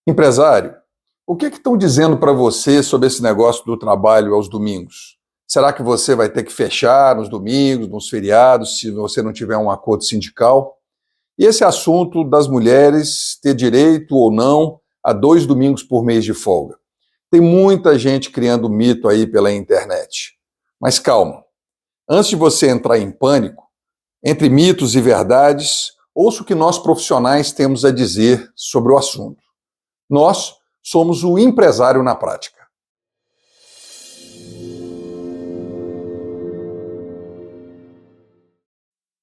Empresário, o que estão dizendo para você sobre esse negócio do trabalho aos domingos? Será que você vai ter que fechar nos domingos, nos feriados, se você não tiver um acordo sindical? E esse assunto das mulheres ter direito ou não a 2 domingos por mês de folga? Tem muita gente criando mito aí pela internet. Mas calma, antes de você entrar em pânico, entre mitos e verdades, ouça o que nós profissionais temos a dizer sobre o assunto. Nós somos o empresário na prática.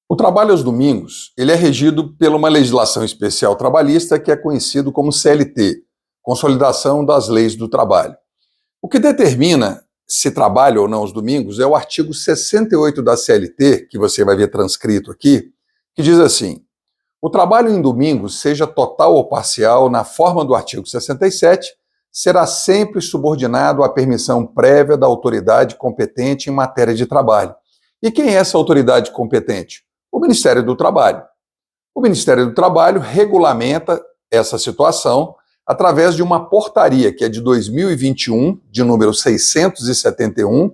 O trabalho aos domingos, ele é regido por uma legislação especial trabalhista que é conhecido como CLT, Consolidação das Leis do Trabalho. O que determina se trabalha ou não aos domingos é o artigo 68 da CLT, que você vai ver transcrito aqui, que diz assim: o trabalho em domingos, seja total ou parcial, na forma do artigo 67, será sempre subordinado à permissão prévia da autoridade competente em matéria de trabalho. E quem é essa autoridade competente? O Ministério do Trabalho. O Ministério do Trabalho regulamenta essa situação através de uma portaria que é de 2021, de número 671,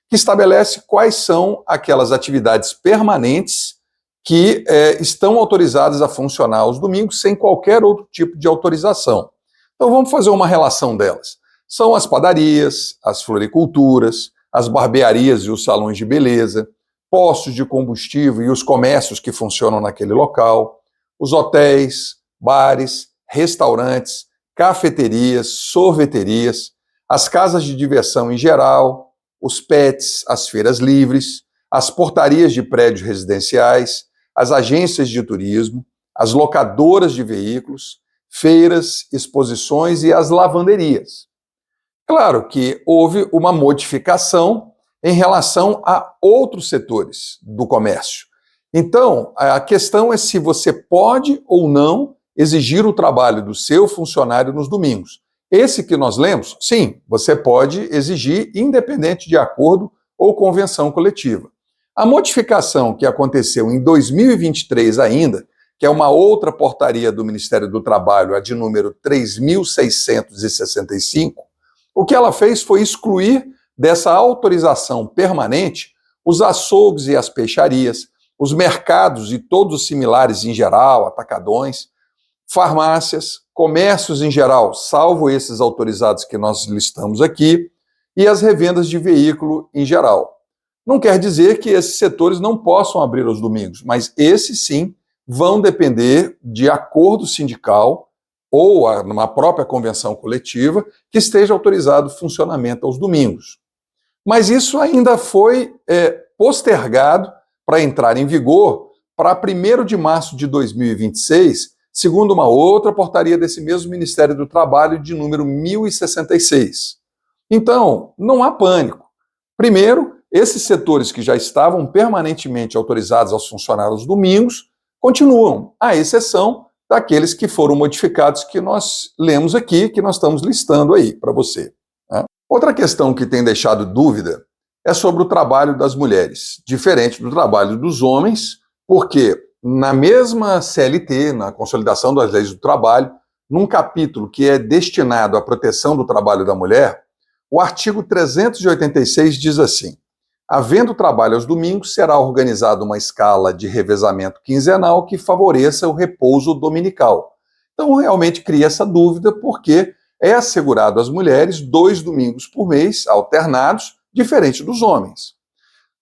que estabelece quais são aquelas atividades permanentes que estão autorizadas a funcionar aos domingos sem qualquer outro tipo de autorização. Então vamos fazer uma relação delas. São as padarias, as floriculturas, as barbearias e os salões de beleza, postos de combustível e os comércios que funcionam naquele local, os hotéis, bares, restaurantes, cafeterias, sorveterias, as casas de diversão em geral, os pets, as feiras livres, as portarias de prédios residenciais, as agências de turismo, as locadoras de veículos, feiras, exposições e as lavanderias. Claro que houve uma modificação em relação a outros setores do comércio. Então, a questão é se você pode ou não exigir o trabalho do seu funcionário nos domingos. Esse que nós lemos, sim, você pode exigir, independente de acordo ou convenção coletiva. A modificação que aconteceu em 2023 ainda, que é uma outra portaria do Ministério do Trabalho, a de número 3.665, o que ela fez foi excluir dessa autorização permanente os açougues e as peixarias, os mercados e todos os similares em geral, atacadões, farmácias, comércios em geral, salvo esses autorizados que nós listamos aqui, e as revendas de veículo em geral. Não quer dizer que esses setores não possam abrir aos domingos, mas esses sim vão depender de acordo sindical ou numa própria convenção coletiva que esteja autorizado o funcionamento aos domingos. Mas isso ainda foi postergado para entrar em vigor para 1º de março de 2026, segundo uma outra portaria desse mesmo Ministério do Trabalho, de número 1066. Então, não há pânico. Primeiro, esses setores que já estavam permanentemente autorizados aos funcionar aos domingos continuam, à exceção daqueles que foram modificados que nós lemos aqui, que nós estamos listando aí para você. Né? Outra questão que tem deixado dúvida é sobre o trabalho das mulheres, diferente do trabalho dos homens, porque na mesma CLT, na Consolidação das Leis do Trabalho, num capítulo que é destinado à proteção do trabalho da mulher, o artigo 386 diz assim: havendo trabalho aos domingos, será organizada uma escala de revezamento quinzenal que favoreça o repouso dominical. Então, realmente cria essa dúvida, porque é assegurado às mulheres 2 domingos por mês, alternados, diferente dos homens.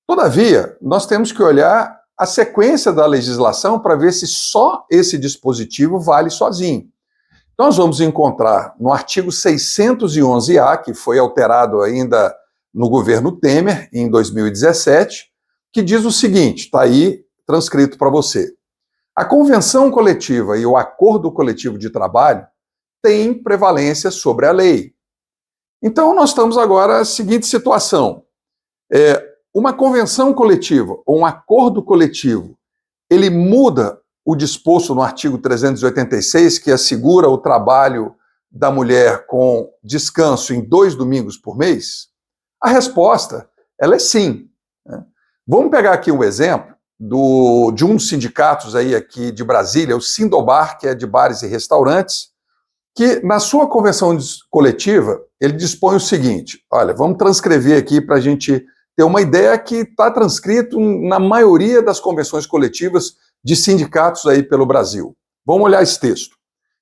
Todavia, nós temos que olhar a sequência da legislação para ver se só esse dispositivo vale sozinho. Então, nós vamos encontrar no artigo 611-A, que foi alterado ainda no governo Temer, em 2017, que diz o seguinte, está aí transcrito para você: a convenção coletiva e o acordo coletivo de trabalho têm prevalência sobre a lei. Então, nós estamos agora na seguinte situação: uma convenção coletiva ou um acordo coletivo, ele muda o disposto no artigo 386, que assegura o trabalho da mulher com descanso em 2 domingos por mês? A resposta, ela é sim. Né? Vamos pegar aqui um exemplo de um dos sindicatos aí aqui de Brasília, o Sindobar, que é de bares e restaurantes, que na sua convenção coletiva, ele dispõe o seguinte, olha, vamos transcrever aqui para a gente ter uma ideia que está transcrito na maioria das convenções coletivas de sindicatos aí pelo Brasil. Vamos olhar esse texto.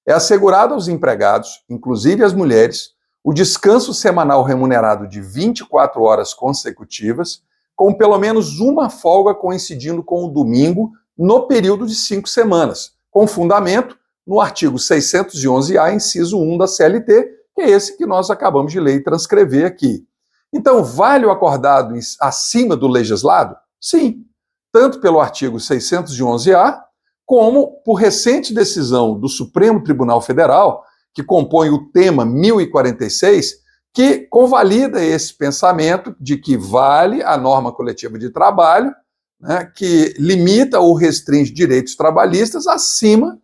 É assegurado aos empregados, inclusive às mulheres, o descanso semanal remunerado de 24 horas consecutivas, com pelo menos uma folga coincidindo com o domingo, no período de 5 semanas, com fundamento no artigo 611-A, inciso 1 da CLT, que é esse que nós acabamos de ler e transcrever aqui. Então, vale o acordado acima do legislado? Sim, tanto pelo artigo 611-A, como por recente decisão do Supremo Tribunal Federal, que compõe o tema 1046, que convalida esse pensamento de que vale a norma coletiva de trabalho, né, que limita ou restringe direitos trabalhistas acima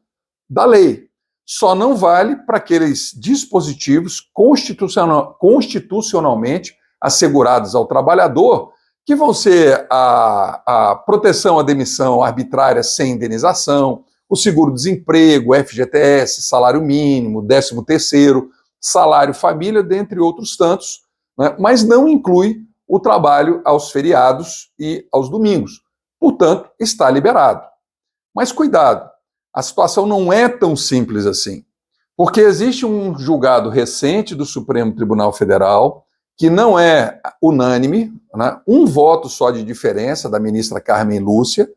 da lei. Só não vale para aqueles dispositivos constitucionalmente assegurados ao trabalhador, que vão ser a proteção à demissão arbitrária sem indenização, o seguro-desemprego, FGTS, salário mínimo, 13º, salário família, dentre outros tantos, né? Mas não inclui o trabalho aos feriados e aos domingos. Portanto, está liberado. Mas cuidado, a situação não é tão simples assim, porque existe um julgado recente do Supremo Tribunal Federal, que não é unânime, né? Um voto só de diferença da ministra Carmen Lúcia,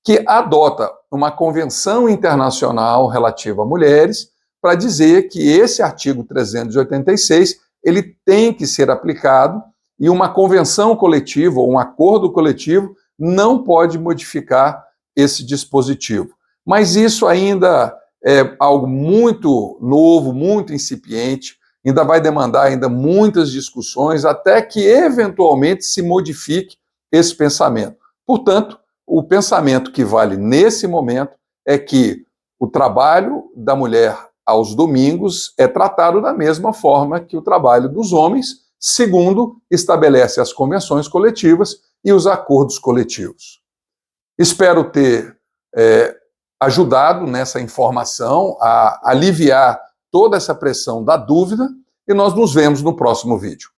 que adota uma convenção internacional relativa a mulheres para dizer que esse artigo 386 ele tem que ser aplicado e uma convenção coletiva ou um acordo coletivo não pode modificar esse dispositivo. Mas isso ainda é algo muito novo, muito incipiente, ainda vai demandar ainda muitas discussões até que eventualmente se modifique esse pensamento. Portanto, o pensamento que vale nesse momento é que o trabalho da mulher aos domingos é tratado da mesma forma que o trabalho dos homens, segundo estabelece as convenções coletivas e os acordos coletivos. Espero ter ajudado nessa informação a aliviar toda essa pressão da dúvida e nós nos vemos no próximo vídeo.